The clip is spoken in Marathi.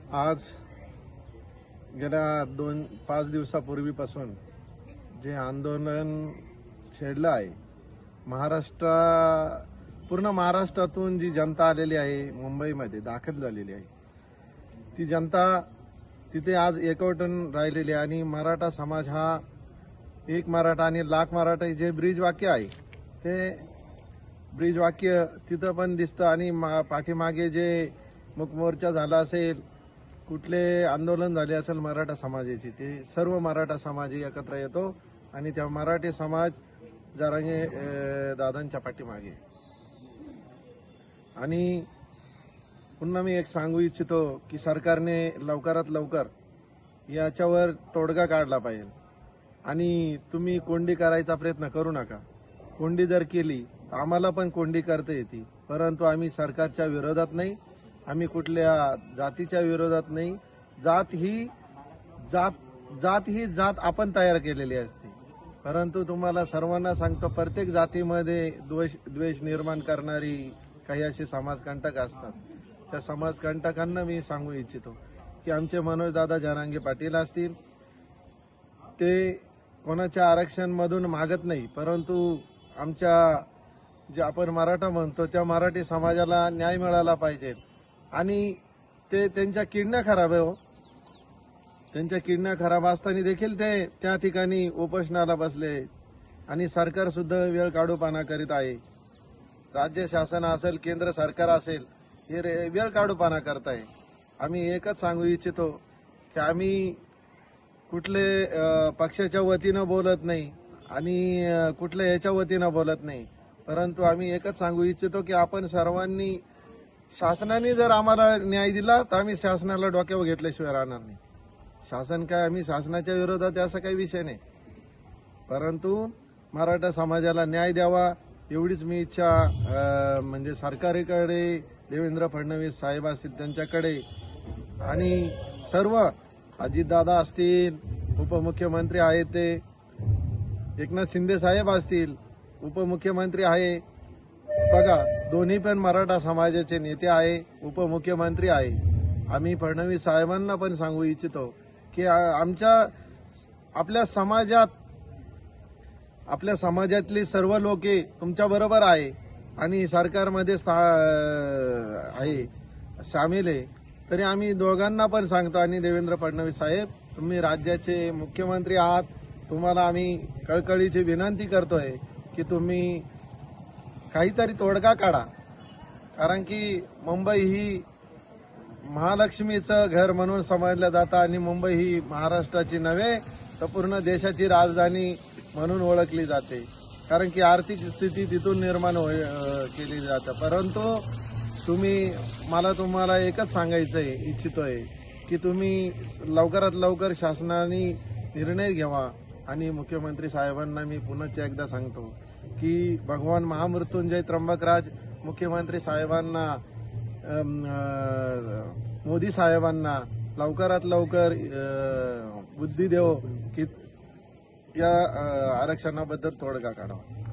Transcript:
आज गेल्या 5 दिवसापूर्वीपासून जे आंदोलन छेडलं आहे, पूर्ण महाराष्ट्रातून जी जनता आलेली आहे, मुंबईमध्ये दाखल झालेली आहे, ती जनता तिथे आज एकवटून राहिलेली आहे. आणि मराठा समाज हा एक मराठा आणि लाख मराठा जे ब्रिज वाक्य आहे ते ब्रिज वाक्य तिथं पण दिसतं. आणि पाठीमागे जे मुकमोर्चा झाला असेल, कुठले आंदोलन झाले असेल मराठा समाजाची, ते सर्व मराठा समाज एकत्र येतो आणि त्या मराठी समाज जरांगे दादांच्या पाठीमागे. आणि पुन्हा मी एक सांगू इच्छितो की सरकारने लवकरात लवकर याच्यावर तोडगा काढला पाहिजे. आणि तुम्ही कोंडी करायचा प्रयत्न करू नका. कोंडी जर केली तर आम्हाला पण कोंडी करता येते, परंतु आम्ही सरकारच्या विरोधात नाही, आम्ही कुठल्या जातीच्या विरोधात नाही. जात ही जात आपण तयार केलेली असते, परंतु तुम्हाला सर्वांना सांगतो, प्रत्येक जातीमध्ये द्वेष निर्माण करणारी काही असे समाजकंटक असतात. त्या समाजकंटकांना मी सांगू इच्छितो की आमचे मनोजदादा जरांगे पाटील असतील, ते कोणाच्या आरक्षणमधून मागत नाही, परंतु आमच्या जे आपण मराठा म्हणतो त्या मराठी समाजाला न्याय मिळाला पाहिजे. आणि ते त्यांच्या किडण्या खराब आहे, त्यांच्या किडण्या खराब असताना देखील ते त्या ठिकाणी उपोषणाला बसले. आणि सरकार सुद्धा वेळ काढूपाना करीत आहे. राज्य शासन असेल, केंद्र सरकार असेल, हे वेळ काढूपाना करत आहे. आम्ही एकच सांगू इच्छितो की आम्ही कुठले पक्षाच्या वतीनं बोलत नाही आणि कुठल्या याच्या वतीनं बोलत नाही, परंतु आम्ही एकच सांगू इच्छितो की आपण सर्वांनी, शासनाने जर आम्हाला न्याय दिला तर आम्ही शासनाला डोक्यावर घेतल्याशिवाय राहणार नाही. शासन काय, आम्ही शासनाच्या विरोधात असा काही विषय नाही, परंतु मराठा समाजाला न्याय द्यावा एवढीच मी इच्छा म्हणजे सरकारकडे, देवेंद्र फडणवीस साहेब असतील त्यांच्याकडे, आणि सर्व अजितदादा असतील, उपमुख्यमंत्री आहेत ते एकनाथ शिंदे साहेब असतील, उपमुख्यमंत्री आहे, बघा दोन्ही पण मराठा समाजाचे नेते आहे, उपमुख्यमंत्री आहे. आम्ही फडणवीस साहेबांना पण सांगू इच्छितो की आपल्या समाजातली सर्व लोके तुमच्या बरोबर आहे आणि सरकारमध्ये आहे, सामील आहे. तरी आम्ही दोघांना पण सांगतो, आणि देवेंद्र फडणवीस साहेब, तुम्ही राज्याचे मुख्यमंत्री आहात, तुम्हाला आम्ही कळकळीची विनंती करतोय की तुम्ही काहीतरी तोडगा काढा. कारण की मुंबई ही महालक्ष्मीचं घर म्हणून समजलं जातं आणि मुंबई ही महाराष्ट्राची नव्हे तर पूर्ण देशाची राजधानी म्हणून ओळखली जाते. कारण की आर्थिक स्थिती तिथून निर्माण केली जाते. परंतु तुम्हाला एकच सांगायचं इच्छितोय की तुम्ही लवकरात लवकर शासनाने निर्णय घ्यावा. आणि मुख्यमंत्री साहेबांना मी पुन्हा एकदा सांगतो की भगवान महामृत्युंजय त्र्यंबकराज मुख्यमंत्री साहेबांना, मोदी साहेबांना लवकरात लवकर बुद्धी देव की या आरक्षणाबद्दल तोडगा काढावा.